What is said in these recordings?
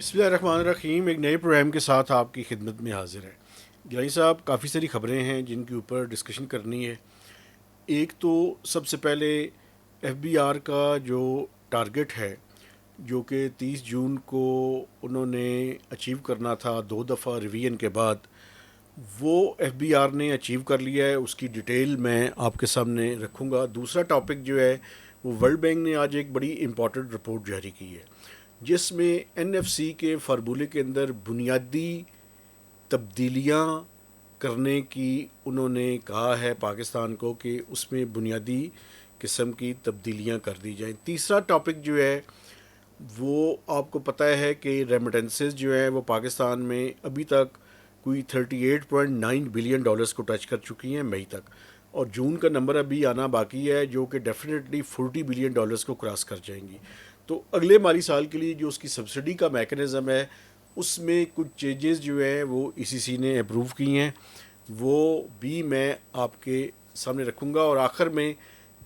بسم اللہ الرحمن الرحیم. ایک نئے پروگرام کے ساتھ آپ کی خدمت میں حاضر ہے. گیلانی صاحب, کافی ساری خبریں ہیں جن کے اوپر ڈسکشن کرنی ہے. ایک تو سب سے پہلے ایف بی آر کا جو ٹارگٹ ہے, جو کہ 30 جون کو انہوں نے اچیو کرنا تھا 2 دفعہ ریویژن کے بعد, وہ ایف بی آر نے اچیو کر لیا ہے. اس کی ڈیٹیل میں آپ کے سامنے رکھوں گا. دوسرا ٹاپک جو ہے وہ ورلڈ بینک نے آج ایک بڑی امپورٹنٹ رپورٹ جاری کی ہے, جس میں این ایف سی کے فارمولے کے اندر بنیادی تبدیلیاں کرنے کی انہوں نے کہا ہے پاکستان کو کہ اس میں بنیادی قسم کی تبدیلیاں کر دی جائیں. تیسرا ٹاپک جو ہے وہ آپ کو پتہ ہے کہ ریمیٹنسز جو ہیں وہ پاکستان میں ابھی تک کوئی 38.9 بلین ڈالرز کو ٹچ کر چکی ہیں مئی تک, اور جون کا نمبر ابھی آنا باقی ہے جو کہ ڈیفینیٹلی 40 بلین ڈالرز کو کراس کر جائیں گی. تو اگلے مالی سال کے لیے جو اس کی سبسڈی کا میکانزم ہے اس میں کچھ چینجز جو ہیں وہ ای سی سی نے اپروو کی ہیں, وہ بھی میں آپ کے سامنے رکھوں گا. اور آخر میں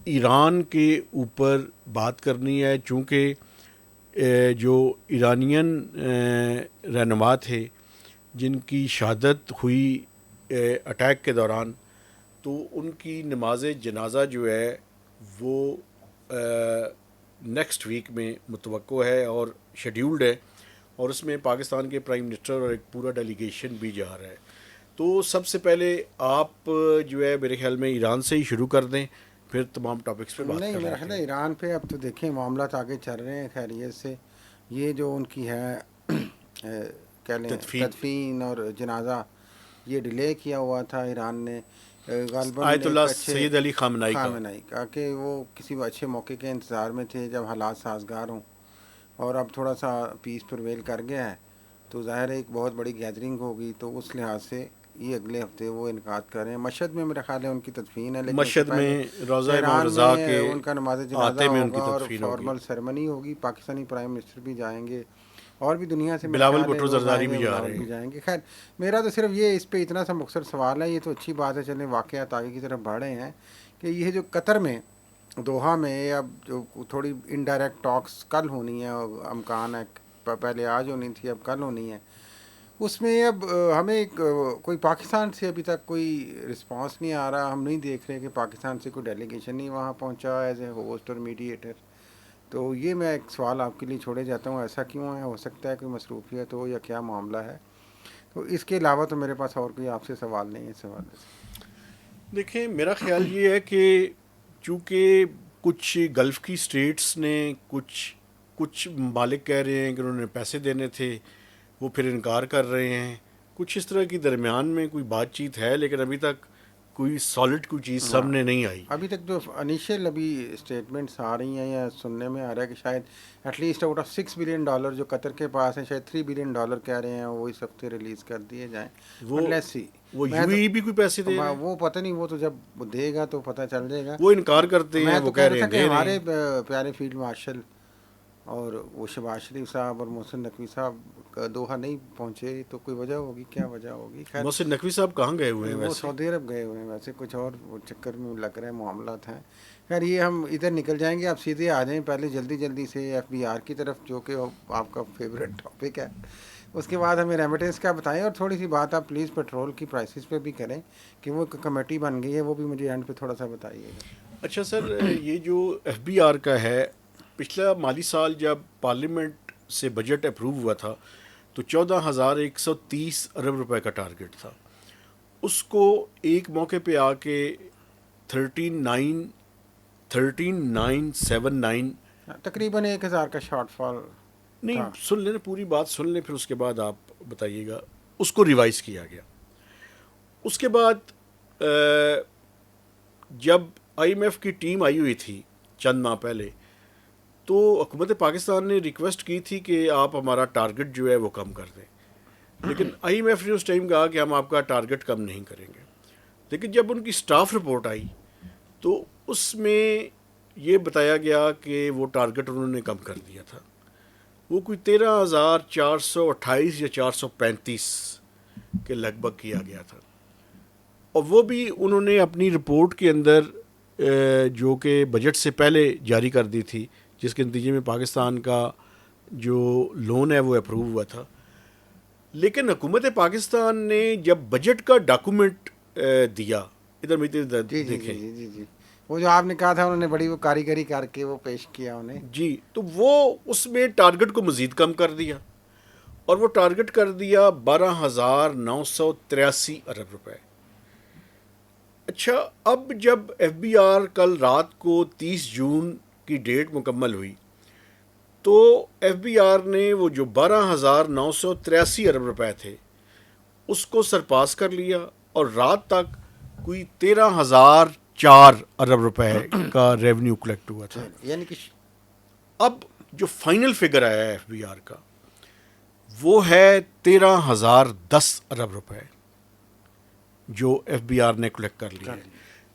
ایران کے اوپر بات کرنی ہے, چونکہ جو ایرانین رہنما تھے جن کی شہادت ہوئی اٹیک کے دوران, تو ان کی نماز جنازہ جو ہے وہ نیکسٹ ویک میں متوقع ہے اور شیڈیولڈ ہے, اور اس میں پاکستان کے پرائم منسٹر اور ایک پورا ڈیلیگیشن بھی جا رہا ہے. تو سب سے پہلے آپ جو ہے میرے خیال میں ایران سے ہی شروع کر دیں, پھر تمام ٹاپکس پہ بات نہیں، کر میرا لیتے خیال ہے ہیں. ایران پہ اب تو دیکھیں معاملات آگے چل رہے ہیں خیریت سے. یہ جو ان کی ہے کہہ لیں تدفین تدفین اور جنازہ, یہ ڈیلے کیا ہوا تھا ایران نے غالباً آیت اللہ ایک اچھے سید علی خامنائی کا. خامنہ کا کہ وہ کسی اچھے موقع کے انتظار میں تھے جب حالات سازگار ہوں, اور اب تھوڑا سا پیس پرویل کر گیا ہے تو ظاہر ہے ایک بہت بڑی گیدرنگ ہوگی, تو اس لحاظ سے یہ اگلے ہفتے وہ انعقاد کر رہے ہیں. مشہد میں میرا خیال ہے ان کی تدفین ہے, لیکن اس سے مشہد پہلے میں روضہ امام تہران رضا میں کے ان کا نماز جنازہ آتے میں ان ہوگا کی اور تدفین ہوگی. فارمل سیرمنی ہوگی. پاکستانی پرائم منسٹر بھی جائیں گے, اور بھی دنیا سے میرا بلاول خیال ہے بھٹو لوگ زرداری آئیں گے, بھی جا بلاول رہے بھی ہیں. جائیں گے. خیر میرا تو صرف یہ اس پہ اتنا سا مختصر سوال ہے, یہ تو اچھی بات ہے چلیں واقعات آگے کی طرف بڑھ رہے ہیں, کہ یہ جو قطر میں دوحہ میں اب جو تھوڑی انڈائریکٹ ٹاکس کل ہونی ہے, امکان ہے پہلے آج ہونی تھی اب کل ہونی ہے, اس میں اب ہمیں کوئی پاکستان سے ابھی تک کوئی رسپانس نہیں آ رہا. ہم نہیں دیکھ رہے کہ پاکستان سے کوئی ڈیلیگیشن نہیں وہاں پہنچا ایز اے ہوسٹ اور میڈیٹر. تو یہ میں ایک سوال آپ کے لیے چھوڑے جاتا ہوں, ایسا کیوں ہے؟ ہو سکتا ہے کوئی مصروفیت ہو یا کیا معاملہ ہے. تو اس کے علاوہ تو میرے پاس اور کوئی آپ سے سوال نہیں ہے اس حوالے سے. دیکھیں, میرا خیال یہ ہے کہ چونکہ کچھ گلف کی اسٹیٹس نے کچھ ممالک کہہ رہے ہیں کہ انہوں نے پیسے دینے تھے, وہ پھر انکار کر رہے ہیں. کچھ اس طرح کی درمیان میں کوئی بات چیت ہے, لیکن ابھی تک کوئی سالڈ کوئی چیز ہاں, سامنے نہیں آئی. ابھی تک جو انیشیل ابھی اسٹیٹمنٹس آ رہی ہیں یا سننے میں آ رہا ہے کہ شاید at least out of $6 billion جو قطر کے پاس ہیں, شاید $3 بلین کہہ رہے ہیں وہ اس ہفتے ریلیز کر دیے جائیں. بٹ وہ لیٹس سی. وہ میں یو تو اے بھی کوئی پیسے دے رہے ہیں, وہ پتہ نہیں, وہ تو جب دے گا تو پتہ چل جائے گا. وہ انکار کرتے ہیں, میں وہ تو کہہ کہہ رہا رہے تھا ہیں کہ دے رہے ہمارے ہیں. پیارے فیلڈ مارشل اور وہ شہباز شریف صاحب اور محسن نقوی صاحب دوحہ نہیں پہنچے, تو کوئی وجہ ہوگی, کیا وجہ ہوگی. خیر محسن نقوی صاحب کہاں گئے ہوئے ہیں وہ ویسے؟ سعودی عرب گئے ہوئے ہیں ویسے, کچھ اور چکر میں لگ رہے معاملات ہیں. خیر یہ ہم ادھر نکل جائیں گے, آپ سیدھے آ جائیں پہلے جلدی سے ایف بی آر کی طرف, جو کہ آپ کا فیوریٹ ٹاپک ہے. اس کے بعد ہمیں ریمیٹنس کا بتائیں, اور تھوڑی سی بات آپ پلیز پیٹرول کی پرائسز پہ بھی کریں, کہ وہ کمیٹی بن گئی ہے, وہ بھی مجھے اینڈ پہ تھوڑا سا بتائیے گا. اچھا سر, یہ جو ایف بی آر کا ہے, پچھلا مالی سال جب پارلیمنٹ سے بجٹ اپروو ہوا تھا تو 14,130 ارب روپے کا ٹارگٹ تھا. اس کو ایک موقع پہ آ کے 13,979. تقریباً 1,000 کا شارٹ فال نہیں, تھا. سن لیں پوری بات سن لیں, پھر اس کے بعد آپ بتائیے گا. اس کو ریوائز کیا گیا. اس کے بعد جب آئی ایم ایف کی ٹیم آئی ہوئی تھی چند ماہ پہلے, تو حکومت پاکستان نے ریکویسٹ کی تھی کہ آپ ہمارا ٹارگٹ جو ہے وہ کم کر دیں, لیکن آئی ایم ایف نے اس ٹائم کہا کہ ہم آپ کا ٹارگٹ کم نہیں کریں گے. لیکن جب ان کی سٹاف رپورٹ آئی تو اس میں یہ بتایا گیا کہ وہ ٹارگٹ انہوں نے کم کر دیا تھا. وہ کوئی 13,428 یا 435 کے لگ بھگ کیا گیا تھا. اور وہ بھی انہوں نے اپنی رپورٹ کے اندر جو کہ بجٹ سے پہلے جاری کر دی تھی, جس کے نتیجے میں پاکستان کا جو لون ہے وہ اپروو ہوا تھا، لیکن حکومت پاکستان نے جب بجٹ کا ڈاکومنٹ دیا، ادھر جی جی دیکھیں جی جی جی وہ جو آپ نے کہا تھا انہوں نے بڑی وہ کاریگری کر کے وہ پیش کیا انہیں. جی، تو وہ اس میں ٹارگٹ کو مزید کم کر دیا، اور وہ ٹارگٹ کر دیا 12,983 ارب روپے. اچھا، اب جب ایف بی آر کل رات کو 30 جون کی ڈیٹ مکمل ہوئی تو ایف بی آر نے وہ جو 12,983 ارب روپے تھے اس کو سرپاس کر لیا، اور رات تک کوئی 13,004 ارب روپے کا ریونیو کلیکٹ ہوا تھا. یعنی کہ اب جو فائنل فگر آیا ہے ایف بی آر کا وہ ہے 13,010 ارب روپے جو ایف بی آر نے کلیکٹ کر لیا ہے.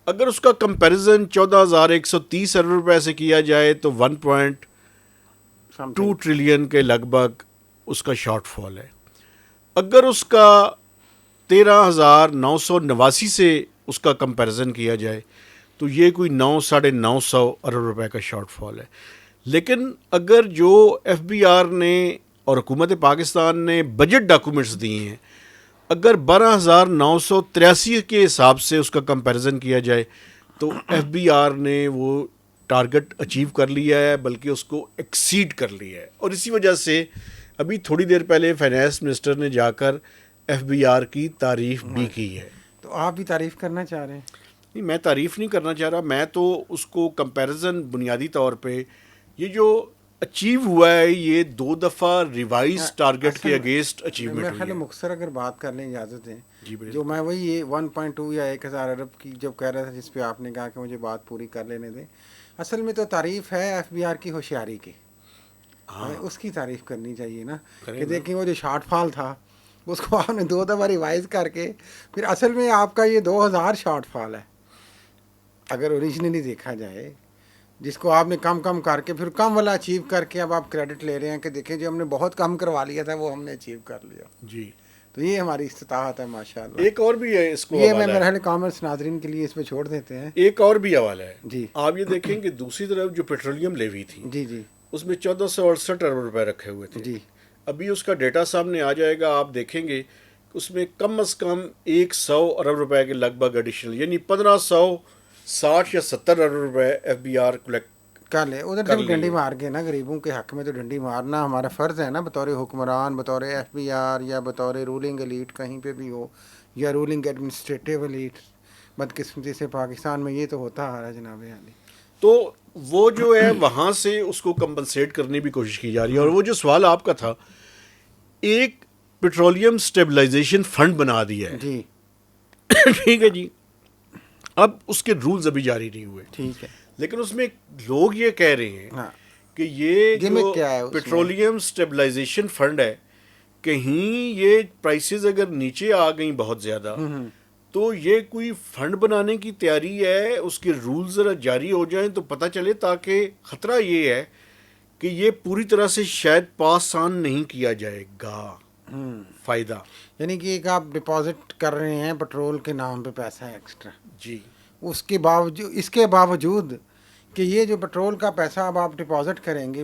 اگر اس کا کمپیریزن 14,130 ارب روپے سے کیا جائے تو 1.2 ٹریلین کے لگ بھگ اس کا شارٹ فال ہے. اگر اس کا 13,989 سے اس کا کمپیریزن کیا جائے تو یہ کوئی 900-950 ارب روپے کا شارٹ فال ہے. لیکن اگر جو ایف بی آر نے اور حکومت پاکستان نے بجٹ ڈاکومنٹس دیے ہیں، اگر 12,983 کے حساب سے اس کا کمپیریزن کیا جائے تو ایف بی آر نے وہ ٹارگٹ اچیو کر لیا ہے، بلکہ اس کو ایکسیڈ کر لیا ہے. اور اسی وجہ سے ابھی تھوڑی دیر پہلے فائنانس منسٹر نے جا کر ایف بی آر کی تعریف بھی کی ہے. تو آپ بھی تعریف کرنا چاہ رہے ہیں؟ نہیں، میں تعریف نہیں کرنا چاہ رہا، میں تو اس کو کمپیریزن بنیادی طور پہ یہ جو اچیو ہوا ہے یہ 2 دفعہ ریوائز ٹارگٹ کے اگینسٹ اچیومنٹ میرے ہوئی خیال ہے. مختصر اگر بات کر لیں اجازت ہے جی بڑھیا. جو میں وہی یہ 1.2 یا 1,000 ارب کی جب کہہ رہا تھا، جس پہ آپ نے کہا کہ مجھے بات پوری کر لینے دیں، اصل میں تو تعریف ہے ایف بی آر کی ہوشیاری کی. ہمیں اس کی تعریف کرنی چاہیے نا کہ دیکھیں وہ جو شارٹ فال تھا اس کو آپ نے 2 دفعہ ریوائز کر کے پھر اصل میں آپ کا یہ 2,000 شارٹ فال ہے اگر اوریجنلی دیکھا جائے، جس کو آپ نے کم کر کے پھر کم والا اچیو کر کے اب آپ کریڈٹ لے رہے ہیں کہ دیکھیں جو ہم نے بہت کم کروا لیا تھا وہ ہم نے اچیو کر لیا. جی، تو یہ ہماری استطاعت ہے ماشاءاللہ. ایک اور بھی ہے اس کو یہ میں حوالہ میرے ہے. خیال کامرس ناظرین کے لیے اس پہ چھوڑ دیتے ہیں. ایک اور بھی حوالہ ہے. جی آپ یہ دیکھیں کہ دوسری طرف جو پیٹرولیم لیوی تھی جی جی اس میں 1,468 ارب روپے رکھے ہوئے تھے. جی ابھی اس کا ڈیٹا سامنے آ جائے گا، آپ دیکھیں گے اس میں کم از کم 100 ارب روپے کے لگ بھگ ایڈیشنل، یعنی 1,560 یا 70 ارب روپے ایف بی آر کلیکٹ کر لے. ادھر سے بھی ڈنڈی مار کے نا غریبوں کے حق میں تو ڈنڈی مارنا ہمارا فرض ہے نا، بطور حکمران، بطور ایف بی آر یا بطور رولنگ ایلیٹ کہیں پہ بھی ہو، یا رولنگ ایڈمنسٹریٹو ایلیٹ. بدقسمتی سے پاکستان میں یہ تو ہوتا آ رہا ہے جناب عالی. تو وہ جو ہے وہاں سے اس کو کمپنسیٹ کرنے کی کوشش کی جا رہی ہے. اور وہ جو سوال آپ کا تھا، ایک پیٹرولیم سٹیبلائزیشن فنڈ بنا دیا ہے. جی ٹھیک ہے جی، اب اس کے رولز ابھی جاری نہیں ہوئے، ٹھیک ہے. لیکن اس میں لوگ یہ کہہ رہے ہیں ہاں کہ یہ جو گمک کیا ہے اس میں؟ پیٹرولیم سٹیبلائزیشن فنڈ ہے، کہیں یہ پرائسز اگر نیچے آ گئیں بہت زیادہ تو یہ کوئی فنڈ بنانے کی تیاری ہے، اس کے رولز ذرا جاری ہو جائیں تو پتہ چلے. تاکہ خطرہ یہ ہے کہ یہ پوری طرح سے شاید پاس آن نہیں کیا جائے گا فائدہ. یعنی کہ ایک آپ ڈپازٹ کر رہے ہیں پیٹرول کے نام پہ پیسہ ایکسٹرا، جی، اس کے باوجود کہ یہ جو پیٹرول کا پیسہ اب آپ ڈپازٹ کریں گے،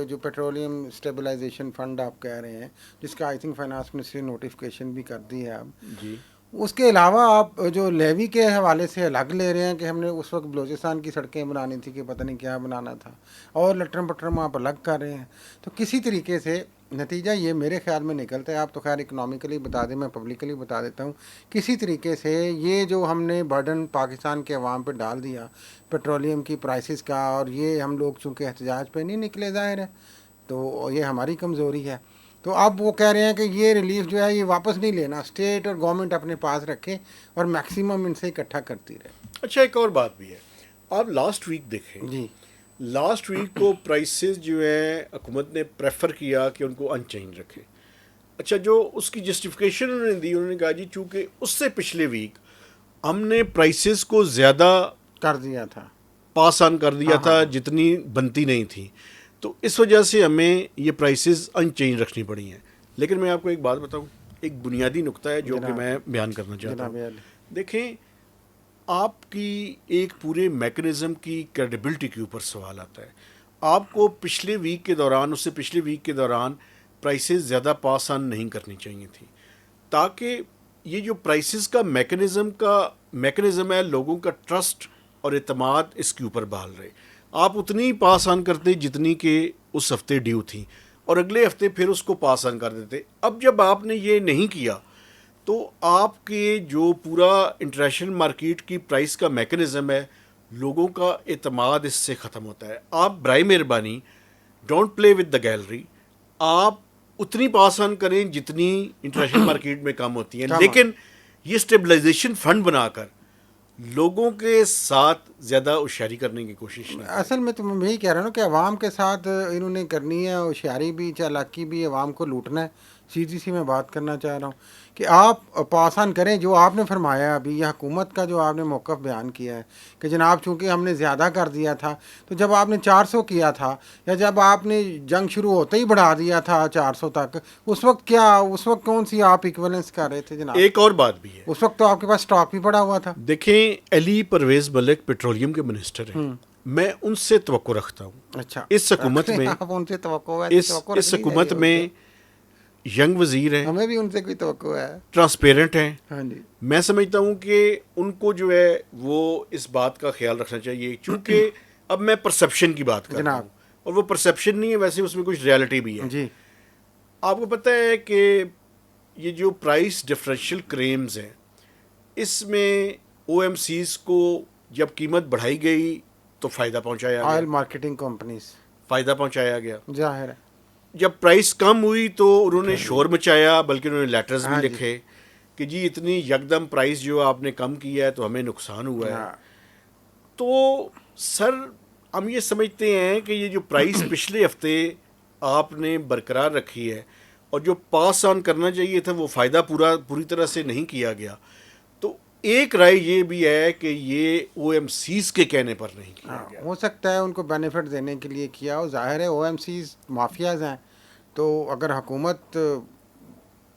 جو پیٹرولیم اسٹیبلائزیشن فنڈ آپ کہہ رہے ہیں، جس کا آئی تھنک فائنانس منسٹری نے نوٹیفکیشن بھی کر دی ہے اب، جی، اس کے علاوہ آپ جو لیوی کے حوالے سے الگ لے رہے ہیں کہ ہم نے اس وقت بلوچستان کی سڑکیں بنانی تھی کہ پتہ نہیں کیا بنانا تھا، اور لٹرم پٹرم آپ الگ کر رہے ہیں. تو کسی طریقے سے نتیجہ یہ میرے خیال میں نکلتا ہے، آپ تو خیر اکنامیکلی بتا دیں، میں پبلکلی بتا دیتا ہوں، کسی طریقے سے یہ جو ہم نے برڈن پاکستان کے عوام پہ ڈال دیا پیٹرولیم کی پرائسز کا، اور یہ ہم لوگ چونکہ احتجاج پہ نہیں نکلے ظاہر ہے تو یہ ہماری کمزوری ہے. تو اب وہ کہہ رہے ہیں کہ یہ ریلیف جو ہے یہ واپس نہیں لینا، اسٹیٹ اور گورنمنٹ اپنے پاس رکھے اور میکسیمم ان سے اکٹھا کرتی رہے. اچھا ایک اور بات بھی ہے، آپ لاسٹ ویک دیکھیں، جی لاسٹ ویک کو پرائسز جو ہیں حکومت نے پریفر کیا کہ ان کو ان چینج رکھے. اچھا، جو اس کی جسٹیفیکیشن انہوں نے دی، انہوں نے کہا جی چونکہ اس سے پچھلے ویک ہم نے پرائسز کو زیادہ کر دیا تھا، پاس آن کر دیا تھا جتنی بنتی نہیں تھی، تو اس وجہ سے ہمیں یہ پرائسز ان چینج رکھنی پڑی ہیں. لیکن میں آپ کو ایک بات بتاؤں، ایک بنیادی نقطہ ہے جو کہ میں بیان کرنا چاہتا ہوں. دیکھیں، آپ کی ایک پورے میکنزم کی کریڈیبلٹی کے اوپر سوال آتا ہے. آپ کو پچھلے ویک کے دوران اس سے پچھلے ویک کے دوران پرائسز زیادہ پاس آن نہیں کرنی چاہیے تھیں، تاکہ یہ جو پرائسز کا میکنزم ہے، لوگوں کا ٹرسٹ اور اعتماد اس کے اوپر بحال رہے. آپ اتنی پاس آن کرتے جتنی کہ اس ہفتے ڈیو تھیں، اور اگلے ہفتے پھر اس کو پاس آن کر دیتے. اب جب آپ نے یہ نہیں کیا تو آپ کے جو پورا انٹرنیشنل مارکیٹ کی پرائس کا میکنزم ہے، لوگوں کا اعتماد اس سے ختم ہوتا ہے. آپ برائے مہربانی don't play with the gallery. آپ اتنی پاس آن کریں جتنی انٹرنیشنل مارکیٹ میں کم ہوتی ہیں، لیکن یہ اسٹیبلائزیشن فنڈ بنا کر لوگوں کے ساتھ زیادہ ہوشیاری کرنے کی کوشش نہیں. اصل میں تو میں یہی کہہ رہا ہوں کہ عوام کے ساتھ انہوں نے کرنی ہے ہوشیاری بھی، چالاکی بھی، عوام کو لوٹنا ہے. سیدھی سی میں بات کرنا چاہ رہا ہوں کہ آپ پاس آن کریں جو آپ نے فرمایا ابھی، یہ حکومت کا جو آپ نے موقف بیان کیا ہے کہ جناب چونکہ ہم نے زیادہ کر دیا تھا، تو جب آپ نے 400 کیا تھا یا جب آپ نے جنگ شروع ہوتے ہی بڑھا دیا تھا 400 تک، اس وقت کون سی آپ ایکویلنس کر رہے تھے جناب؟ ایک اور بات بھی ہے، اس وقت تو آپ کے پاس اسٹاک بھی پڑا ہوا تھا. دیکھیں علی پرویز ملک پیٹرولیم کے منسٹر ہیں، میں ان سے توقع رکھتا ہوں. اچھا، اس حکومت میں آپ ان سے توقع ہے، اس حکومت میں ینگ وزیر ہیں، ہمیں بھی ان سے کوئی توقع ہے، ٹرانسپیرنٹ ہیں. ہاں جی. میں سمجھتا ہوں کہ ان کو جو ہے وہ اس بات کا خیال رکھنا چاہیے، چونکہ اب میں پرسیپشن کی بات کر رہا ہوں، اور وہ پرسیپشن نہیں ہے، ویسے اس میں کچھ ریالٹی بھی ہے. جی. آپ کو پتہ ہے کہ یہ جو پرائس ڈفرینشیل کریمز ہیں، اس میں او ایم سیز کو جب قیمت بڑھائی گئی تو فائدہ پہنچایا گیا، آئل مارکیٹنگ کمپنیز فائدہ پہنچایا گیا. ظاہر ہے. جب پرائس کم ہوئی تو انہوں نے شور مچایا، بلکہ انہوں نے لیٹرز بھی لکھے کہ جی اتنی یکدم پرائس جو آپ نے کم کیا ہے تو ہمیں نقصان ہوا ہے. تو سر ہم یہ سمجھتے ہیں کہ یہ جو پرائس پچھلے ہفتے آپ نے برقرار رکھی ہے اور جو پاس آن کرنا چاہیے تھا وہ فائدہ پوری طرح سے نہیں کیا گیا. تو ایک رائے یہ بھی ہے کہ یہ او ایم سیز کے کہنے پر نہیں کیا گیا. ہو سکتا ہے ان کو بینیفٹ دینے کے لیے کیا ہو. ظاہر ہے او ایم سیز مافیاز ہیں، تو اگر حکومت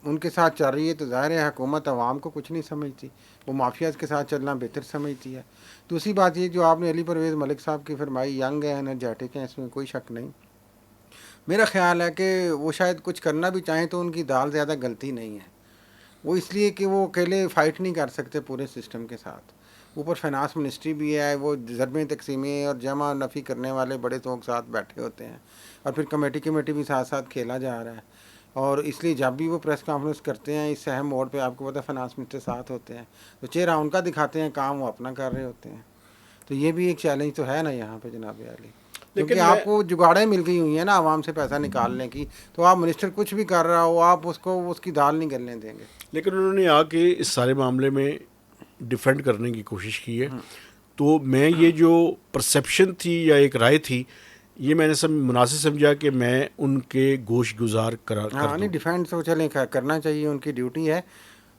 ان کے ساتھ چل رہی ہے تو ظاہر ہے حکومت عوام کو کچھ نہیں سمجھتی، وہ مافیاز کے ساتھ چلنا بہتر سمجھتی ہے. دوسری بات یہ جو آپ نے علی پرویز ملک صاحب کی فرمائی، ینگ ہیں، انرجیٹک ہیں، اس میں کوئی شک نہیں. میرا خیال ہے کہ وہ شاید کچھ کرنا بھی چاہیں تو ان کی دال زیادہ گلتی نہیں ہے. وہ اس لیے کہ وہ اکیلے فائٹ نہیں کر سکتے پورے سسٹم کے ساتھ. اوپر فائنانس منسٹری بھی ہے، وہ ضربیں تقسیمیں اور جمع نفی کرنے والے بڑے لوگ ساتھ بیٹھے ہوتے ہیں، اور پھر کمیٹی بھی ساتھ ساتھ کھیلا جا رہا ہے. اور اس لیے جب بھی وہ پریس کانفرنس کرتے ہیں اس اہم موڑ پہ، آپ کو پتہ ہے فائنانس منسٹر ساتھ ہوتے ہیں، تو چہرہ ان کا دکھاتے ہیں، کام وہ اپنا کر رہے ہوتے ہیں. تو یہ بھی ایک چیلنج تو ہے نا یہاں پہ جناب علی، کیونکہ آپ کو جگاڑیں مل گئی ہوئی ہیں نا عوام سے پیسہ نکالنے کی، تو آپ منسٹر کچھ بھی کر رہا ہو آپ اس کو اس کی دال نہیں گلنے دیں گے. لیکن انہوں نے آ کے اس سارے معاملے میں ڈیفینڈ کرنے کی کوشش کی ہے. تو میں یہ جو پرسیپشن تھی یا ایک رائے تھی، یہ میں نے مناسب سمجھا کہ میں ان کے گوش گزار کر نہیں، ڈیفینڈ تو چلیں کرنا چاہیے، ان کی ڈیوٹی ہے.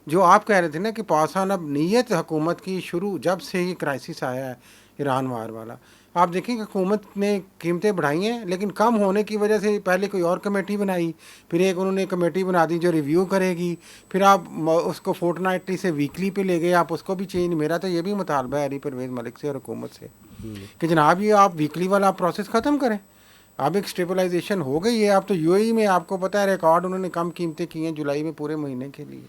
جو آپ کہہ رہے تھے نا کہ پاس آن، اب نیت حکومت کی شروع جب سے یہ کرائسس آیا ہے ایران وار والا، آپ دیکھیں کہ حکومت نے قیمتیں بڑھائی ہیں، لیکن کم ہونے کی وجہ سے پہلے کوئی اور کمیٹی بنائی، پھر ایک انہوں نے کمیٹی بنا دی جو ریویو کرے گی، پھر آپ اس کو فورٹ نائٹلی سے ویکلی پہ لے گئے، آپ اس کو بھی چینج. میرا تو یہ بھی مطالبہ ہے علی پرویز ملک سے اور حکومت سے کہ جناب یہ آپ ویکلی والا پروسیس ختم کریں. اب ایک اسٹیبلائزیشن ہو گئی ہے. آپ تو یو اے ای میں آپ کو پتہ ہے ریکارڈ انہوں نے کم قیمتیں کی ہیں جولائی میں پورے مہینے کے لیے.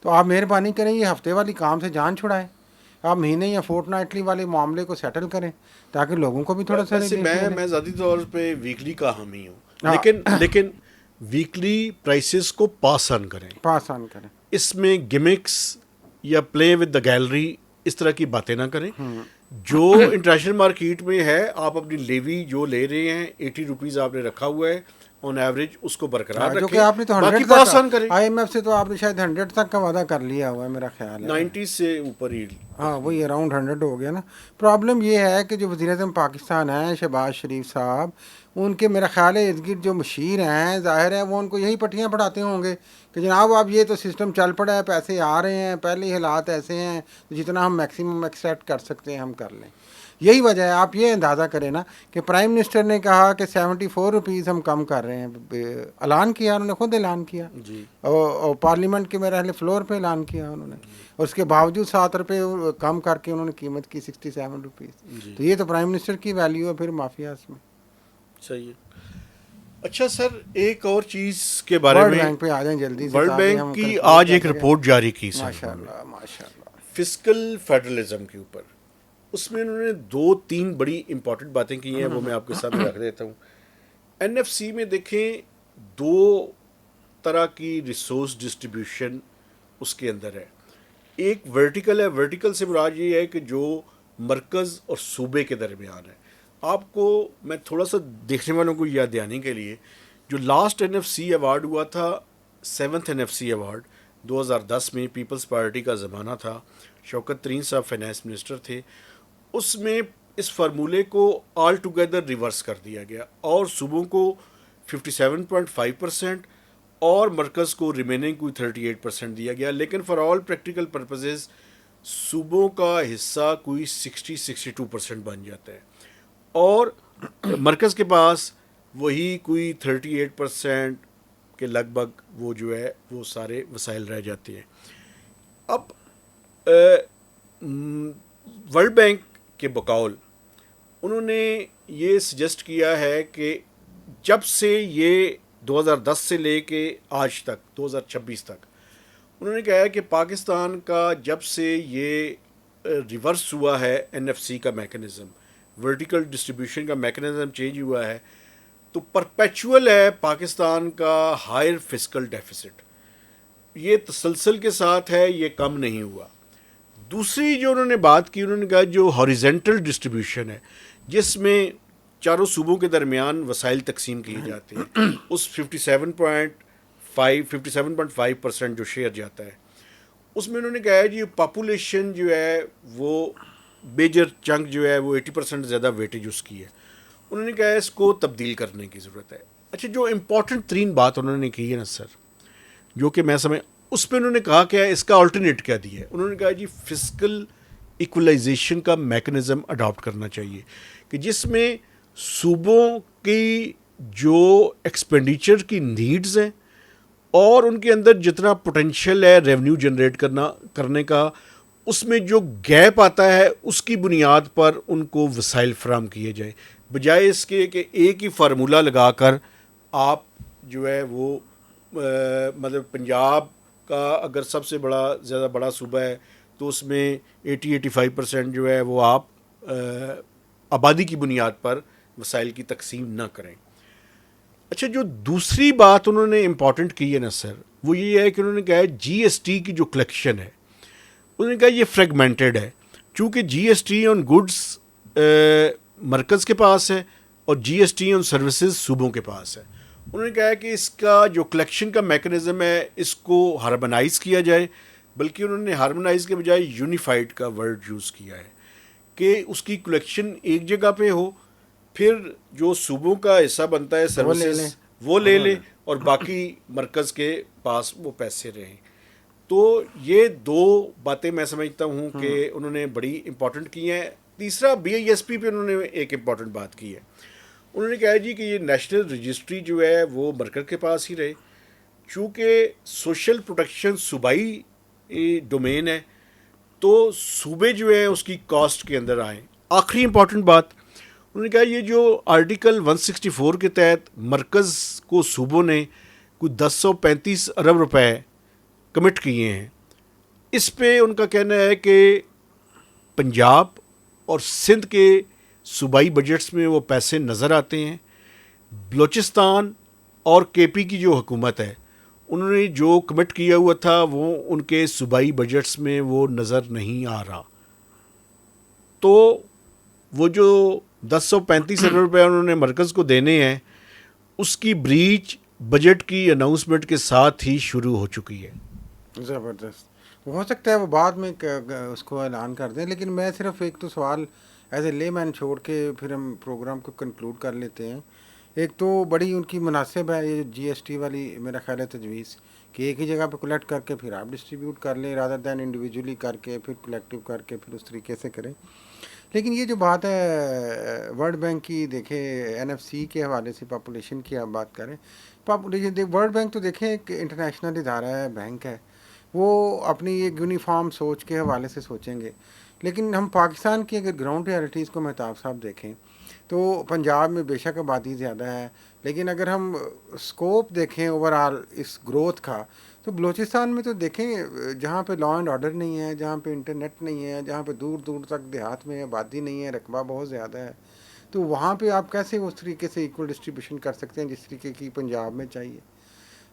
تو آپ مہربانی کریں یہ ہفتے والی کام سے جان چھڑائیں، آپ مہینے یا فورٹ نائٹلی والے معاملے کو سیٹل کریں تاکہ لوگوں کو بھی تھوڑا سا میں ذاتی طور پہ ویکلی کا حامی ہوں، لیکن ویکلی پرائسز کو پاس آن کریں. اس میں گمکس یا پلے ود دا گیلری اس طرح کی باتیں نہ کریں. جو انٹرنیشنل مارکیٹ میں ہے آپ اپنی لیوی جو لے رہے ہیں 80 روپیز آپ نے رکھا ہوا ہے آن ایوریج، اس کو برقرار رکھیں، جو کہ آپ نے تو 100 پاس آن کریں. آئی ایم ایف سے تو آپ نے شاید 100 تک کا وعدہ کر لیا ہوا ہے میرا خیال ہے، 90 سے اوپر ہی. ہاں وہی اراؤنڈ 100 ہو گیا نا. پرابلم یہ ہے کہ جو وزیر اعظم پاکستان ہیں شہباز شریف صاحب، ان کے میرا خیال ہے ارد گرد جو مشیر ہیں، ظاہر ہے وہ ان کو یہی پٹیاں پڑھاتے ہوں گے کہ جناب اب یہ تو سسٹم چل پڑا ہے، پیسے آ رہے ہیں، پہلے ہی حالات ایسے ہیں، جتنا ہم میکسیمم ایکسیپٹ کر سکتے ہیں ہم کر لیں. یہی وجہ ہے. آپ یہ اندازہ کریں نا کہ پرائم منسٹر نے کہا کہ 74 روپیز ہم کم کر رہے ہیں، اعلان کیا انہوں نے، خود اعلان کیا جی، اور پارلیمنٹ کے میرے فلور پہ اعلان کیا انہوں نے، اور اس کے باوجود 7 روپے کم کر کے انہوں نے قیمت کی 67 روپیز. تو یہ تو پرائم منسٹر کی ویلیو ہے پھر مافیاز میں. صحیح ہے. اچھا سر، ایک اور چیز کے بارے ورلڈ میں، بینک پہ آ جائیں جلدی سے ورلڈ تاکہ بینک ہم کی کنکلوڈ آج کر ایک سکیں. رپورٹ جاری کی سر ماشاء انہوں نے اللہ ماشاء اللہ. فسکل فیڈرلزم کے اوپر. اس میں انہوں نے 2-3 بڑی امپورٹنٹ باتیں کی ہیں، وہ میں آپ کے سامنے رکھ دیتا ہوں. این ایف سی میں دیکھیں 2 طرح کی ریسورس ڈسٹریبیوشن اس کے اندر ہے. ایک ورٹیکل ہے، ورٹیکل سے مراد یہ ہے کہ جو مرکز اور صوبے کے درمیان ہے. آپ کو میں تھوڑا سا دیکھنے والوں کو یاد دلانے کے لیے، جو last N F C award ہوا تھا، 7th N F C award 2010 میں، پیپلز پارٹی کا زمانہ تھا، شوکت ترین صاحب فائنانس منسٹر تھے. اس میں اس فارمولے کو آل ٹوگیدر ریورس کر دیا گیا اور صوبوں کو 57.5% اور مرکز کو ریمیننگ کوئی 38% دیا گیا. لیکن فار آل پریکٹیکل پرپزز صوبوں کا حصہ کوئی 60-62% بن جاتا ہے، اور مرکز کے پاس وہی کوئی 38% کے لگ بھگ وہ جو ہے وہ سارے وسائل رہ جاتے ہیں. اب ورلڈ بینک کے بقول انہوں نے یہ سجیسٹ کیا ہے کہ جب سے یہ 2010 سے لے کے آج تک 2026 تک، انہوں نے کہا ہے کہ پاکستان کا جب سے یہ ریورس ہوا ہے این ایف سی کا میکنزم، ورٹیکل ڈسٹریبیوشن کا میکنزم چینج ہوا ہے، تو پرپیچول ہے پاکستان کا ہائر فسکل ڈیفیسٹ. یہ تسلسل کے ساتھ ہے، یہ کم نہیں ہوا. دوسری جو انہوں نے بات کی، انہوں نے کہا جو ہاریزنٹل ڈسٹریبیوشن ہے، جس میں چاروں صوبوں کے درمیان وسائل تقسیم کیے جاتے ہیں، اس 57.5% جو شیئر جاتا ہے، اس میں انہوں نے کہا ہے جی پاپولیشن جو ہے وہ میجر چنک جو ہے وہ 80% زیادہ ویٹیج اس کی ہے. انہوں نے کہا ہے اس کو تبدیل کرنے کی ضرورت ہے. اچھا، جو امپورٹنٹ ترین بات انہوں نے کی ہے نا سر، جو کہ میں سمجھ، اس پہ انہوں نے کہا کہ اس کا آلٹرنیٹ کیا دیا ہے. انہوں نے کہا جی فسکل ایکولائزیشن کا میکنزم اڈاپٹ کرنا چاہیے، کہ جس میں صوبوں کی جو ایکسپینڈیچر کی نیڈز ہیں اور ان کے اندر جتنا پوٹینشیل ہے ریونیو جنریٹ کرنے کا، اس میں جو گیپ آتا ہے اس کی بنیاد پر ان کو وسائل فراہم کیے جائیں، بجائے اس کے کہ ایک ہی فارمولہ لگا کر آپ جو ہے وہ مطلب پنجاب کا اگر سب سے زیادہ بڑا صوبہ ہے تو اس میں 80-85% جو ہے وہ آپ آبادی کی بنیاد پر وسائل کی تقسیم نہ کریں. اچھا، جو دوسری بات انہوں نے امپورٹنٹ کی ہے نا سر، وہ یہ ہے کہ انہوں نے کہا ہے جی ایس ٹی کی جو کلیکشن ہے، انہوں نے کہا یہ فریگمنٹڈ ہے، چونکہ جی ایس ٹی آن گڈس مرکز کے پاس ہے اور جی ایس ٹی آن سروسز صوبوں کے پاس ہے. انہوں نے کہا ہے کہ اس کا جو کلیکشن کا میکنزم ہے اس کو ہارمونائز کیا جائے، بلکہ انہوں نے ہارمونائز کے بجائے یونیفائڈ کا ورڈ یوز کیا ہے کہ اس کی کلیکشن ایک جگہ پہ ہو، پھر جو صوبوں کا حصہ بنتا ہے وہ لے سروسز لیں. وہ لے لے اور باقی مرکز کے پاس وہ پیسے رہیں. تو یہ 2 باتیں میں سمجھتا ہوں کہ انہوں نے بڑی امپورٹنٹ کی ہیں. تیسرا بی آئی ایس پی پہ انہوں نے ایک امپورٹنٹ بات کی ہے. انہوں نے کہا جی کہ یہ نیشنل رجسٹری جو ہے وہ مرکز کے پاس ہی رہے، چونکہ سوشل پروٹیکشن صوبائی ڈومین ہے، تو صوبے جو ہیں اس کی کاسٹ کے اندر آئیں. آخری امپورٹنٹ بات انہوں نے کہا یہ جو آرٹیکل 164 کے تحت مرکز کو صوبوں نے کوئی 1035 ارب روپے کمٹ کیے ہیں، اس پہ ان کا کہنا ہے کہ پنجاب اور سندھ کے صوبائی بجٹس میں وہ پیسے نظر آتے ہیں، بلوچستان اور کے پی کی جو حکومت ہے انہوں نے جو کمٹ کیا ہوا تھا وہ ان کے صوبائی بجٹس میں وہ نظر نہیں آ رہا. تو وہ جو 1035 ارب روپے انہوں نے مرکز کو دینے ہیں، اس کی بریچ بجٹ کی اناؤنسمنٹ کے ساتھ ہی شروع ہو چکی ہے. زبردست. ہو سکتا ہے وہ بعد میں اس کو اعلان کر دیں، لیکن میں صرف ایک تو سوال ایز اے لے مین چھوڑ کے پھر ہم پروگرام کو کنکلوڈ کر لیتے ہیں. ایک تو بڑی ان کی مناسب ہے یہ جی ایس ٹی والی میرا خیال ہے تجویز، کہ ایک ہی جگہ پہ کلیکٹ کر کے پھر آپ ڈسٹریبیوٹ کر لیں رادر دین انڈیویجولی کر کے پھر کلیکٹیو کر کے پھر اس طریقے سے کریں. لیکن یہ جو بات ہے ورلڈ بینک کی، دیکھیں این ایف سی کے حوالے سے پاپولیشن کی آپ بات کریں، پاپولیشن ورلڈ بینک تو دیکھیں ایک انٹرنیشنل ادارہ ہے، بینک ہے، وہ اپنی ایک یونیفارم سوچ کے حوالے سے سوچیں گے. لیکن ہم پاکستان کی اگر گراؤنڈ ریالٹیز کو مہتاب صاحب دیکھیں تو پنجاب میں بے شک آبادی زیادہ ہے، لیکن اگر ہم اسکوپ دیکھیں اوور آل اس گروتھ کا، تو بلوچستان میں تو دیکھیں جہاں پہ لا اینڈ آرڈر نہیں ہے، جہاں پہ انٹرنیٹ نہیں ہے، جہاں پہ دور دور تک دیہات میں آبادی نہیں ہے، رقبہ بہت زیادہ ہے، تو وہاں پہ آپ کیسے اس طریقے سے ایکول ڈسٹریبیوشن کر سکتے ہیں جس طریقے کی پنجاب میں چاہیے؟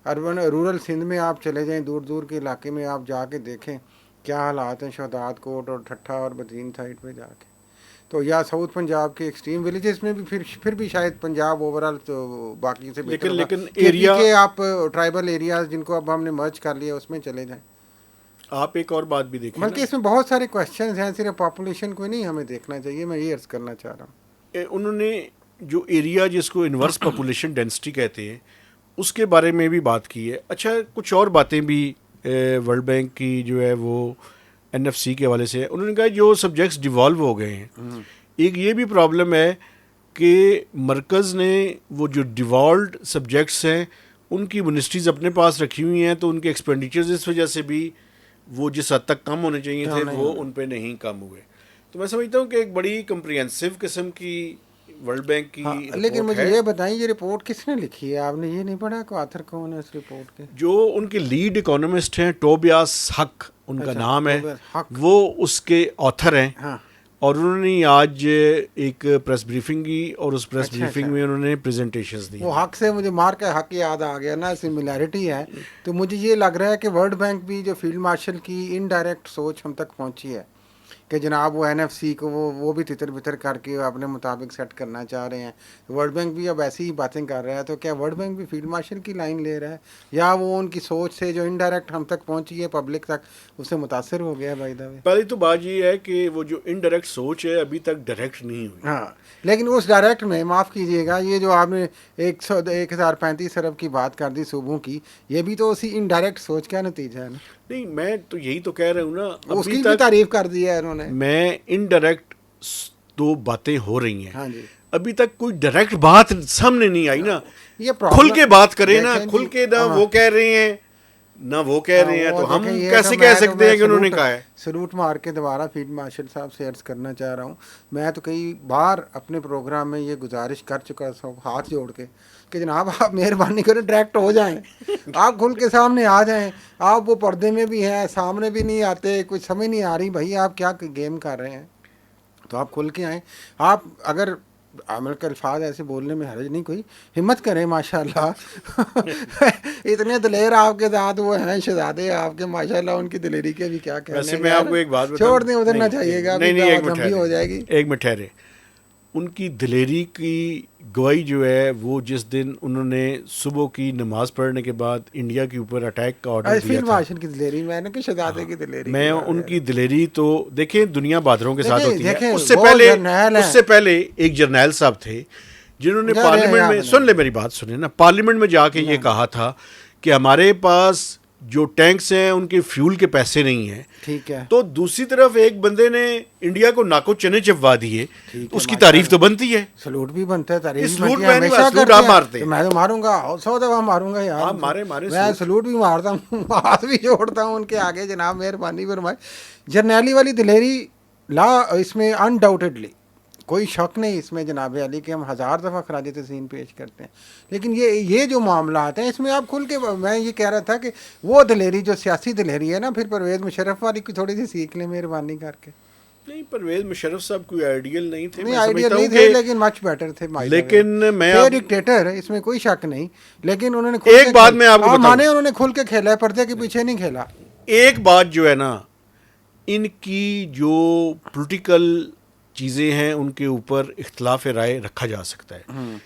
اربن رورل سندھ میں آپ چلے جائیں، دور دور کے علاقے میں آپ جا کے دیکھیں کیا حالات ہیں شہداد کوٹ اور ٹھٹھا اور بدین سائڈ پہ جا کے، تو یا ساؤتھ پنجاب کے ایکسٹریم ولیجز میں بھی پھر بھی شاید پنجاب اوور آل تو باقی سے بہتر ہوگا۔ لیکن ایریا کے آپ ٹرائبل ایریاز جن کو اب ہم نے مرج کر لیا اس میں چلے جائیں۔ آپ ایک اور بات بھی دیکھیں بلکہ اس میں بہت سارے کویشچنز ہیں، صرف پاپولیشن کو نہیں ہمیں دیکھنا چاہیے، میں یہ عرض کرنا چاہ رہا ہوں۔ انہوں نے جو ایریا جس کو انورس پاپولیشن ڈینسٹی کہتے ہیں اس کے بارے میں بھی بات کی ہے۔ اچھا کچھ اور باتیں بھی ورلڈ بینک کی جو ہے وہ این ایف سی کے حوالے سے انہوں نے کہا جو سبجیکٹس ڈیوالو ہو گئے ہیں، ایک یہ بھی پرابلم ہے کہ مرکز نے وہ جو ڈیوالوڈ سبجیکٹس ہیں ان کی منسٹریز اپنے پاس رکھی ہوئی ہیں، تو ان کے ایکسپینڈیچرز اس وجہ سے بھی وہ جس حد تک کم ہونے چاہیے تھے وہ ان پہ نہیں کم ہوئے۔ تو میں سمجھتا ہوں کہ ایک بڑی کمپریہنسو قسم کی ورلڈ بینک کی لیکن مجھے یہ بتائیں یہ رپورٹ کس نے لکھی ہے؟ آپ نے یہ نہیں پڑھا کہ آتھر کون ہے اس رپورٹ کے؟ جو ان کے لیڈ اکانومسٹ ہیں ٹوبیاس حق ان کا نام ہے، وہ اس کے آتھر ہیں، اور انہوں نے آج ایک پریس بریفنگ کی اور اس پریس بریفنگ میں انہوں نے پریزنٹیشنز دی۔ وہ حق سے مجھے مار کا حق یاد آ گیا نا، سملیرٹی ہے، تو مجھے یہ لگ رہا ہے کہ ورلڈ بینک بھی جو فیلڈ مارشل کی انڈائریکٹ سوچ ہم تک پہنچی ہے کہ جناب وہ این ایف سی کو وہ بھی تتر بتر کر کے اپنے مطابق سیٹ کرنا چاہ رہے ہیں، ورلڈ بینک بھی اب ایسی ہی باتیں کر رہا ہے، تو کیا ورلڈ بینک بھی فیلڈ مارشل کی لائن لے رہا ہے، یا وہ ان کی سوچ سے جو انڈائریکٹ ہم تک پہنچی ہے پبلک تک اس سے متاثر ہو گیا ہے؟ بائی دا وے پہلی تو بات یہ ہے کہ وہ جو انڈائریکٹ سوچ ہے ابھی تک ڈائریکٹ نہیں ہوئی۔ ہاں، لیکن اس ڈائریکٹ میں معاف کیجیے گا، یہ جو آپ نے 1035 ارب کی بات کر دی صوبوں کی، یہ بھی تو اسی انڈائریکٹ سوچ کا نتیجہ ہے نا۔ نہیں میں تو یہی تو کہہ رہا ہوں نا، اس کی بھی تعریف کر دی ہے انہوں نے۔ میں انڈائریکٹ دو باتیں ہو رہی ہیں، ہاں جی، ابھی تک کوئی ڈائریکٹ بات سامنے نہیں آئی نا۔ یہ کھل کے بات کریں نا، کھل کے نہ وہ کہہ رہے ہیں نہ وہ کہہ رہے ہیں، تو ہم کیسے کہہ سکتے ہیں کہ انہوں نے کہا ہے؟ سلوٹ مار کے دوبارہ فیلڈ مارشل صاحب سے عرض کرنا چاہ رہا ہوں، میں تو کئی بار اپنے پروگرام میں یہ گزارش کر چکا ہوں ہاتھ جوڑ کے کہ جناب آپ مہربانی کریں ڈائریکٹ ہو جائیں، آپ کھل کے سامنے آ جائیں، آپ وہ پردے میں بھی ہیں سامنے بھی نہیں آتے، کچھ سمجھ نہیں آ رہی بھائی آپ کیا گیم کر رہے ہیں، تو آپ کھل کے آئیں۔ آپ اگر عمل کے الفاظ ایسے بولنے میں حرج نہیں، کوئی ہمت کریں ماشاءاللہ اتنے دلیر آپ کے ساتھ وہ ہیں شہزادے آپ کے، ماشاءاللہ ان کی دلیری کے بھی کیا کہنے۔ ویسے میں آپ کو ایک بات بتاؤں، چھوڑ دیں ادھر نہ چاہیے گا، لمبی ہو جائے گی۔ ایک منٹ ٹھہرے، ان کی دلیری کی گواہی جو ہے وہ جس دن انہوں نے صبح کی نماز پڑھنے کے بعد انڈیا کے اوپر اٹیک کا آرڈر دیا تھا، ماشن کی دلیری میں نے کہ شہزادے کی دلیری، میں ان کی دلیری تو دیکھیں دنیا بادروں کے ساتھ ہوتی ہے۔ اس سے پہلے ایک جرنیل صاحب تھے جنہوں نے پارلیمنٹ میں، سن لے میری بات سنیں نا، پارلیمنٹ میں جا کے یہ کہا تھا کہ ہمارے پاس جو ٹینکس ہیں ان کے فیول کے پیسے نہیں ہیں، ٹھیک ہے، تو دوسری طرف ایک بندے نے انڈیا کو ناکو چنے چپوا دیے، اس کی تعریف تو بنتی ہے، سلوٹ بھی بنتا ہے، تعریف بھی سلوٹ بنتی ہے، ہمیشہ سلوٹ آپ مارتے ہیں، میں تو ماروں گا 100 دفعہ ماروں گا یار، میں سلوٹ بھی مارتا ہوں، ہاتھ بھی جوڑتا ہوں ان کے آگے، جناب مہربانی فرمائے۔ جرنیلی والی دلیری لا اس میں انڈاؤٹیڈلی کوئی شک نہیں اس میں جناب علی کہ ہم 1000 دفعہ خراج تحسین پیش کرتے ہیں، لیکن یہ جو معاملات ہیں اس میں آپ کھل کے، میں یہ کہہ رہا تھا کہ وہ دلیری جو سیاسی دلیری ہے نا، پھر پرویز مشرف والی کی تھوڑی سی سیکھ لیں مہربانی کر کے۔ نہیں پرویز مشرف صاحب کوئی آئیڈیل نہیں تھے، نہیں آئیڈیل نہیں تھے لیکن مچ بیٹر تھے، لیکن میں ڈکٹیٹر اس میں کوئی شک نہیں، لیکن انہوں نے ایک بات میں آپ کو بتاؤں، انہوں نے کھل کے کھیلا ہے، پردے کے پیچھے نہیں کھیلا۔ ایک بات جو ہے نا، ان کی جو پولیٹیکل چیزیں ہیں ان کے اوپر اختلاف رائے رکھا جا سکتا ہے،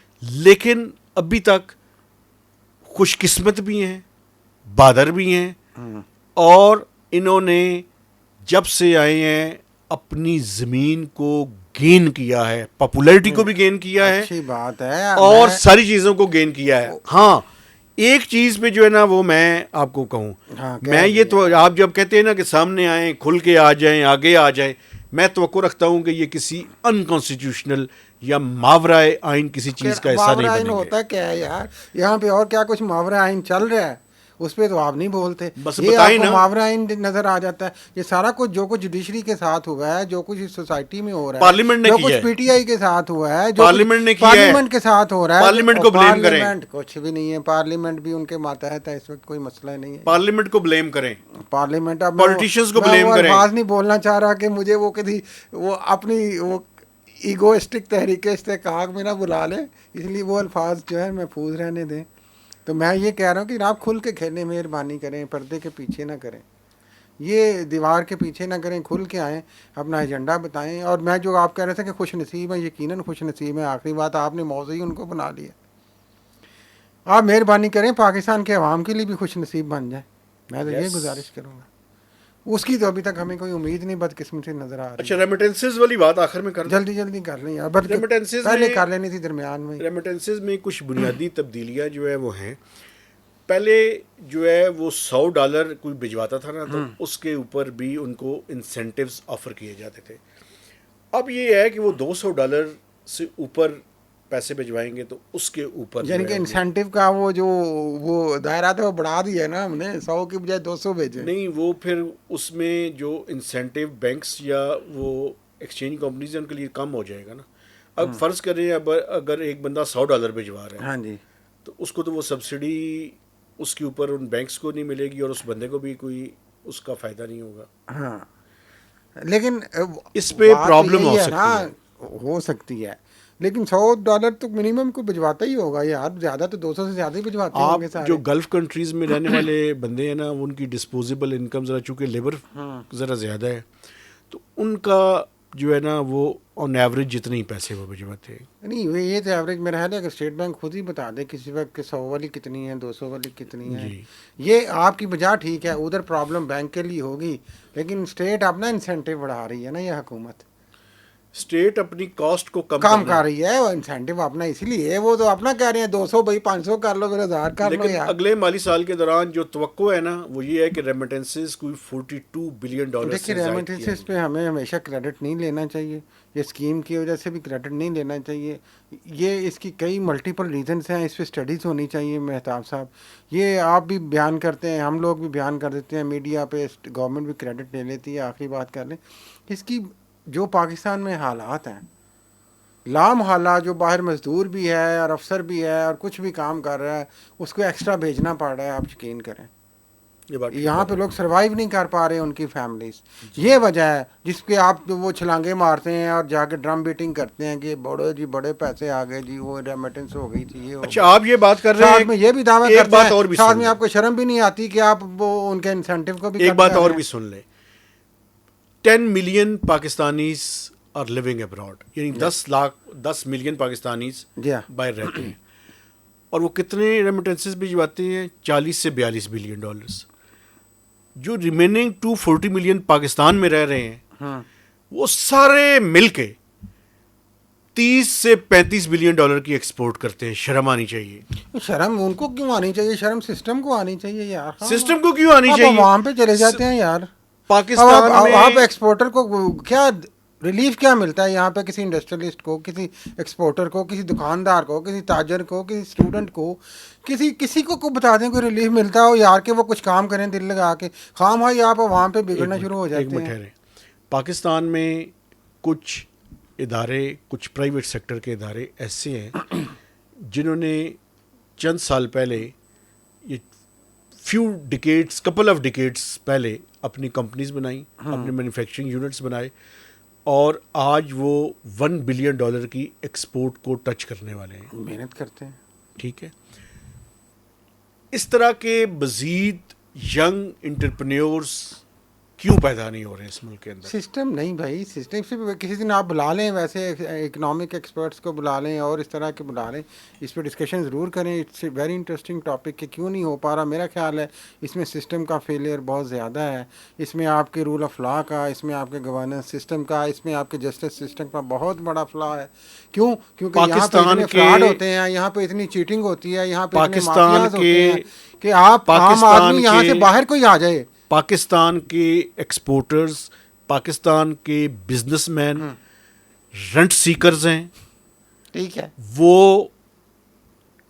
لیکن ابھی تک خوش قسمت بھی ہیں، بہادر بھی ہیں، اور انہوں نے جب سے آئے ہیں اپنی زمین کو گین کیا ہے، پاپولیرٹی کو بھی گین کیا ہے، اچھی بات ہے، اور ساری چیزوں کو گین کیا ہے۔ ہاں ایک چیز پہ جو ہے نا وہ میں آپ کو کہوں، میں یہ تو آپ جب کہتے ہیں نا کہ سامنے آئیں، کھل کے آ جائیں، آگے آ جائیں، میں توقع رکھتا ہوں کہ یہ کسی انکانسٹیٹیوشنل یا ماورائے آئین کسی چیز کا حصہ نہیں بنیں گے۔ ہوتا کیا ہے یار، یہاں پہ اور کیا کچھ ماورائے آئین چل رہا ہے، اس پہ تو آپ نہیں بولتے. بس یہ آپ بتائیں کو نا. ماورا نظر آ جاتا ہے. یہ سارا کچھ جو کچھ جوڈیشری کے ساتھ ہوا ہے, جو کچھ اس سوسائٹی میں ہو رہا ہے, پارلیمنٹ نے جو کیا کچھ ہے, پی ٹی آئی کے ساتھ ہوا ہے, جو پارلیمنٹ نے کیا ہے, پارلیمنٹ کے ساتھ ہو رہا ہے, پارلیمنٹ کو بلیم کریں. پارلیمنٹ کچھ بھی نہیں ہے, پارلیمنٹ بھی ان کے ماتحت ہے, اس وقت کوئی مسئلہ نہیں ہے. پارلیمنٹ کو بلیم کریں, پارلیمنٹ, اب پولیٹیشینز کو میں بلیم وہ کریں. الفاظ نہیں بولنا چاہ رہا کہ مجھے وہ کسی وہ اپنی وہ ایگوسٹک تحریک استحقاق میں نہ بلا لیں, اس لیے وہ الفاظ جو ہے محفوظ رہنے دیں. تو میں یہ کہہ رہا ہوں کہ آپ کھل کے کھیلیں, مہربانی کریں, پردے کے پیچھے نہ کریں, یہ دیوار کے پیچھے نہ کریں, کھل کے آئیں, اپنا ایجنڈا بتائیں. اور میں جو آپ کہہ رہے تھے کہ خوش نصیب ہیں, یقیناً خوش نصیب ہیں. آخری بات آپ نے موضوع ہی ان کو بنا لیا. آپ مہربانی کریں پاکستان کے عوام کے لیے بھی خوش نصیب بن جائیں, میں تو یہ گزارش کروں گا. اس کی تو ابھی تک ہمیں کوئی امید نہیں, بدقسمتی نظر آ رہی. اچھا, ریمیٹنسز والی بات آخر میں کر دیں. جلدی کر لیں یار, ریمیٹنسز پہلے میں کر لینی تھی درمیان میں. ریمیٹنسز میں کچھ بنیادی تبدیلیاں جو ہے وہ ہیں. پہلے جو ہے وہ $100 کوئی بھجواتا تھا نا, تو اس کے اوپر بھی ان کو انسینٹیوز آفر کیے جاتے تھے. اب یہ ہے کہ وہ $200 سے اوپر پیسے بھجوائیں گے تو اس کے اوپر یعنی کہ انسینٹیو کا وہ دائرہ تھا وہ بڑھا دیا ہے نا ہم نے, 100 کی بجائے 200 بھیجے. نہیں, وہ پھر اس میں جو انسینٹیو بینکس یا وہ ایکسچینج کمپنیز ہیں ان کے لیے کم ہو جائے گا نا. اب فرض کریں اگر ایک بندہ $100 بھجوا رہا ہے, ہاں جی, تو اس کو تو وہ سبسڈی اس کے اوپر ان بینکس کو نہیں ملے گی, اور اس بندے کو بھی کوئی اس کا فائدہ نہیں ہوگا. ہاں, لیکن اس پہ پرابلم ہو سکتی ہے. ہو سکتی ہے, لیکن $100 تو منیمم کو بھجواتا ہی ہوگا یار, زیادہ تو 200 سے زیادہ ہی بھجواتے ہوں گے آپ سارے. جو گلف کنٹریز میں رہنے والے بندے ہیں نا, ان کی ڈسپوزیبل انکم ذرا چونکہ لیبر ذرا زیادہ ہے, تو ان کا جو ہے نا وہ آن ایوریج جتنے ہی پیسے وہ بھجواتے ہیں. نہیں, یہ تو ایوریج میرا خیال ہے اگر اسٹیٹ بینک خود ہی بتا دے کسی وقت کہ 100 والی کتنی ہے, 200 والی کتنی ہے, جی, یہ آپ کی بجا ٹھیک ہے, ادھر پرابلم بینک کے لیے ہوگی, لیکن اسٹیٹ اپنا انسینٹیو بڑھا رہی ہے نا, یہ حکومت اسٹیٹ اپنی کاسٹ کو کم کر رہی ہے, وہ انسینٹیو اپنا اسی لیے, وہ تو اپنا کہہ رہے ہیں 200 بھائی 500 کر لو, پھر 1000 کر لو لیکن یار. اگلے مالی سال کے دوران جو توقع ہے نا وہ یہ ہے کہ ریمیٹنسز کوئی $42 بلین دیکھیے, سے زائد کیا ریمیٹنسز پہ ہمیں ہمیشہ کریڈٹ نہیں لینا چاہیے, یہ اسکیم کی وجہ سے بھی کریڈٹ نہیں لینا چاہیے. یہ اس کی کئی ملٹیپل ریزنس ہیں, اس پہ اسٹڈیز ہونی چاہیے. مہتاب صاحب, یہ آپ بھی بیان کرتے ہیں, ہم لوگ بھی بیان کر دیتے ہیں, میڈیا پہ گورنمنٹ بھی کریڈٹ لے لیتی ہے. آخری بات کر لیں, اس کی جو پاکستان میں حالات ہیں, لام حالات, جو باہر مزدور بھی ہے اور افسر بھی ہے اور کچھ بھی کام کر رہا ہے, اس کو ایکسٹرا بھیجنا پڑ رہا ہے. آپ یقین کریں, یہاں پہ لوگ سروائیو نہیں کر پا رہے, ان کی فیملیز. یہ وجہ ہے جس پہ آپ وہ چھلانگے مارتے ہیں اور جا کے ڈرم بیٹنگ کرتے ہیں کہ بڑے جی بڑے پیسے آ گئے جی, وہ ریمیٹنس ہو گئی تھی. یہ اچھا, آپ یہ بات کر رہے ہیں, ساتھ میں یہ بھی دعویٰ ایک کرتے بات اور بھی ہیں, ساتھ سن میں لیں, آپ کو شرم بھی نہیں آتی کہ آپ وہ ان کے انسینٹیو کو بھی ایک کٹ بات کر اور رہے بھی ہیں. سن لیں. 10 million Pakistanis are living abroad, یعنی 10 ملین پاکستانیز جی ہاں, باہر رہتے ہیں, اور وہ کتنے ریمیٹنسز بھجواتے ہیں؟ $40 سے $42 بلین. جو ریمیننگ 240 ملین پاکستان میں رہ رہے ہیں, وہ سارے مل کے $30 سے $35 بلین کی ایکسپورٹ کرتے ہیں. شرم آنی چاہیے. شرم ان کو کیوں آنی چاہیے, شرم سسٹم کو آنی چاہیے یار. سسٹم کو کیوں آنی چاہیے؟ آپ عوام پہ چلے جاتے ہیں یار. پاکستان میں آپ ایکسپورٹر کو کیا ریلیف کیا ملتا ہے یہاں پہ؟ کسی انڈسٹریلسٹ کو, کسی ایکسپورٹر کو, کسی دکاندار کو, کسی تاجر کو, کسی اسٹوڈنٹ کو, کسی کو بتا دیں کوئی ریلیف ملتا ہو یار کہ وہ کچھ کام کریں دل لگا کے. خام ہی آپ وہاں پہ بگڑنا شروع ہو جاتے ہیں. پاکستان میں کچھ ادارے, کچھ پرائیویٹ سیکٹر کے ادارے ایسے ہیں جنہوں نے چند سال پہلے, یہ کپل آف ڈیکیڈس پہلے اپنی کمپنیز بنائیں, اپنے مینوفیکچرنگ یونٹس بنائے, اور آج وہ $1 بلین کی ایکسپورٹ کو ٹچ کرنے والے ہیں. محنت کرتے ہیں. ٹھیک ہے, اس طرح کے مزید ینگ انٹرپرینیورس کیوں پیدا نہیں ہو رہے ہیں اس ملک کے اندر؟ سسٹم نہیں بھائی, سسٹم سے کسی دن آپ بلا لیں, ویسے اکنامک ایکسپرٹس کو بلا لیں اور اس طرح کے بلا لیں, اس پہ ڈسکشن ضرور کریں. It's a very interesting topic کہ کیوں نہیں ہو پا رہا. میرا خیال ہے اس میں سسٹم کا فیلئر بہت زیادہ ہے. اس میں آپ کے رول آف لا کا, اس میں آپ کے گورننس سسٹم کا, اس میں آپ کے جسٹس سسٹم کا بہت بڑا فلا ہے. کیوں؟ کیونکہ یہاں پہ اتنے فراڈ ہوتے ہیں, یہاں پہ اتنی چیٹنگ ہوتی ہے, یہاں پہ اتنے مافیاز ہوتے ہیں کہ آپ عام آدمی یہاں سے باہر کوئی آ جائے. پاکستان کے ایکسپورٹرز, پاکستان کے بزنس مین رنٹ سیکرز ہیں. ٹھیک ہے, وہ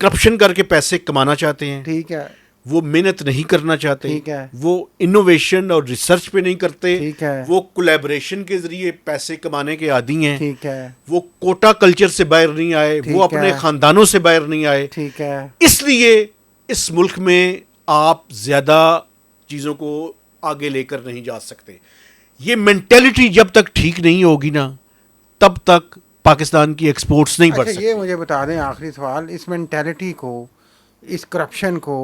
کرپشن کر کے پیسے کمانا چاہتے ہیں. ٹھیک ہے, وہ محنت نہیں کرنا چاہتے, ٹھیک ہے, وہ انوویشن اور ریسرچ پہ نہیں کرتے, ٹھیک ہے, وہ کولیبریشن کے ذریعے پیسے کمانے کے عادی ہیں, ٹھیک ہے, وہ کوٹا کلچر سے باہر نہیں آئے, وہ اپنے خاندانوں سے باہر نہیں آئے. ٹھیک ہے, اس لیے اس ملک میں آپ زیادہ چیزوں کو آگے لے کر نہیں جا سکتے. یہ مینٹیلٹی جب تک ٹھیک نہیں ہوگی نا تب تک پاکستان کی ایکسپورٹس نہیں بڑھ اچھا سکتی. یہ مجھے بتا دیں آخری سوال, اس مینٹیلٹی کو, اس کرپشن کو,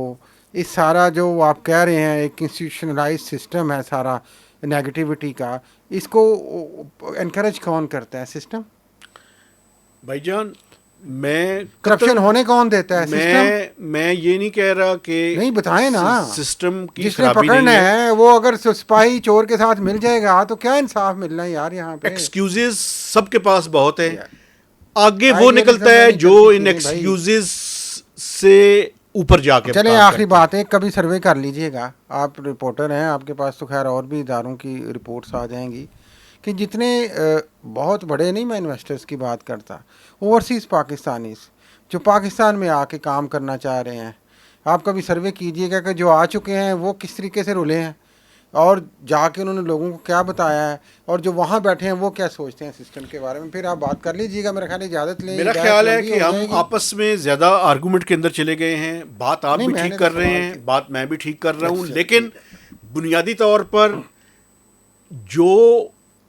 اس سارا جو آپ کہہ رہے ہیں ایک انسٹیٹیوشنلائز سسٹم ہے سارا نیگیٹیوٹی کا, اس کو انکریج کون کرتا ہے؟ سسٹم. بھائی جان میں کرپشن ہونے کون دیتا ہے؟ سسٹم. میں یہ نہیں کہہ رہا کہ نہیں بتائیں نا, سسٹم کی جس نے خرابی پکڑنا نہیں ہے. ہے وہ اگر سپاہی چور کے ساتھ مل جائے گا تو کیا انصاف ملنا ہے یار یہاں پہ؟ ایکسکیوزز سب کے پاس بہت ہیں, یار آگے وہ نکلتا ہے جو ان چلتی چیزیں ایکسکیوزز سے اوپر جا کے. چلیں آخری بات ہے, کبھی سروے کر لیجئے گا, آپ رپورٹر ہیں, آپ کے پاس تو خیر اور بھی اداروں کی رپورٹس آ جائیں گی کہ جتنے بہت بڑے, نہیں میں انویسٹرز کی بات کرتا, اوورسیز پاکستانیز جو پاکستان میں آ کے کام کرنا چاہ رہے ہیں, آپ کبھی سروے کیجئے گا کہ جو آ چکے ہیں وہ کس طریقے سے رولے ہیں اور جا کے انہوں نے لوگوں کو کیا بتایا ہے, اور جو وہاں بیٹھے ہیں وہ کیا سوچتے ہیں سسٹم کے بارے میں. پھر آپ بات کر لیجئے گا, میرا خیال ہے اجازت لیں. میرا خیال ہے کہ ہم آپس میں زیادہ آرگومنٹ کے اندر چلے گئے ہیں. بات آپ بھی ٹھیک کر رہے ہیں, بات میں بھی ٹھیک کر رہا ہوں, لیکن بنیادی طور پر جو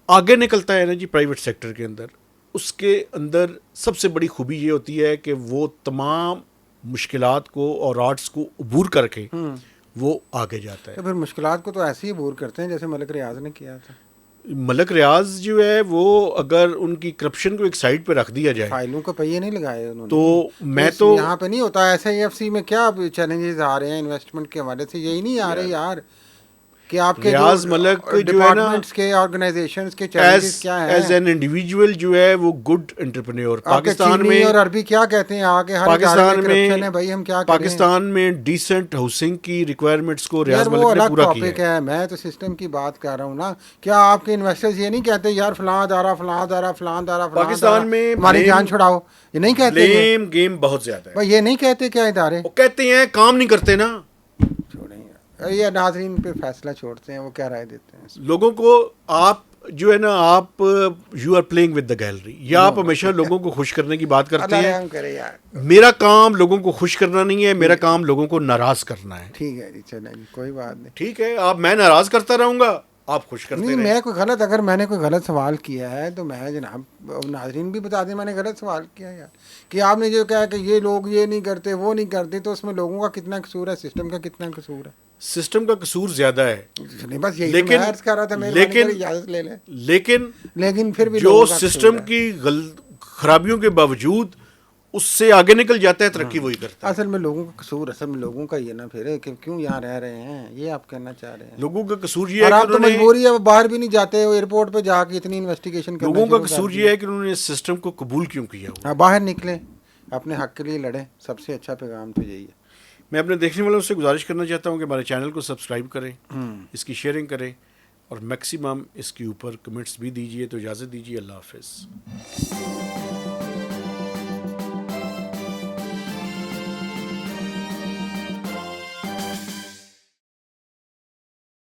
آگے نکلتا ہے نا جی پرائیویٹ سیکٹر کے اندر, اس کے اندر سب سے بڑی خوبی یہ ہوتی ہے کہ وہ تمام مشکلات کو اور آرٹس کو عبور کر کے وہ آگے جاتا ہے. تو پھر مشکلات کو تو ایسے ہی عبور کرتے ہیں جیسے ملک ریاض نے کیا تھا. ملک ریاض جو ہے وہ اگر ان کی کرپشن کو ایک سائڈ پہ رکھ دیا جائے, فائلوں کو پہیے نہیں لگائے انہوں نے, تو میں تو یہاں پہ نہیں ہوتا. ایس آئی ایف سی میں کیا چیلنجز آ رہے ہیں انویسٹمنٹ کے حوالے سے, یہی نہیں آ رہے یار کہ آپ کے ریاض ملک جو ہے نا ڈپارٹمنٹس کے آرگنائزیشنز کے چیلنجز کیا ہیں. ایز این انڈیویجول جو ہے وہ گڈ انٹرپرینور پاکستان میں, اور عربی کیا کہتے ہیں آگے ہر ادارے میں کرپشن ہے بھائی, ہم کیا کریں. پاکستان میں ڈیسنٹ ہاؤسنگ کی ریکوائرمنٹس کو ریاض وہ ملک نے الگ پورا کیا ٹاپک ہے. میں تو سسٹم کی بات کر رہا ہوں نا. کیا آپ کے انویسٹرز یہ نہیں کہتے یار فلاں ادارہ فلاں ادارہ فلاں ادارہ پاکستان میں ہماری جان چھڑاؤ, یہ نہیں کہتے؟ بلیم گیم بہت زیادہ ہے. بھائی یہ نہیں کہتے کیا ادارے؟ وہ کہتے ہیں کام نہیں کرتے نا. یہ ناظرین پہ فیصلہ چھوڑتے ہیں, وہ کیا رائے دیتے ہیں لوگوں کو. آپ جو ہے نا آپ you are playing with the gallery, یا آپ ہمیشہ لوگوں کو خوش کرنے کی بات کرتے ہیں. میرا کام لوگوں کو خوش کرنا نہیں ہے, میرا کام لوگوں کو ناراض کرنا ہے. ٹھیک ہے جی, چلیں جی, کوئی بات نہیں. ٹھیک ہے, آپ میں ناراض کرتا رہوں گا, آپ خوش کرتے نہیں. رہیں. میں کوئی غلط, اگر میں نے کوئی غلط سوال کیا ہے تو میں جناب ناظرین بھی بتا دیں میں نے غلط سوال کیا ہے یار, کہ آپ نے جو کہا کہ یہ لوگ یہ نہیں کرتے وہ نہیں کرتے, تو اس میں لوگوں کا کتنا قصور ہے, سسٹم کا کتنا قصور ہے؟ سسٹم کا قصور زیادہ ہے. بس یہی میں عرض کر رہا تھا, اجازت لے لیں. لیکن پھر بھی جو سسٹم کی خرابیوں کے باوجود اس سے آگے نکل جاتا ہے, ترقی وہی کرتا ہے. اصل میں لوگوں کا قصور, اصل میں لوگوں کا یہ نا پھر کہ کیوں یہاں رہ رہے ہیں, یہ آپ کہنا چاہ رہے ہیں. لوگوں کا قصور یہ ہے اور کہ آپ تو مجبوری ہے, وہ باہر بھی نہیں جاتے, وہ ایئرپورٹ پہ جا کے اتنی انویسٹیگیشن کرنا. لوگوں کا قصور یہ ہے کہ انہوں نے اس سسٹم کو قبول کیوں کیا. ہاں, باہر نکلیں, اپنے حق کے لیے لڑیں, سب سے اچھا پیغام تو یہی ہے. میں اپنے دیکھنے والوں سے گزارش کرنا چاہتا ہوں کہ ہمارے چینل کو سبسکرائب کریں, اس کی شیئرنگ کریں, اور میکسیمم اس کے اوپر کمنٹس بھی دیجیے. تو اجازت دیجیے, اللہ حافظ.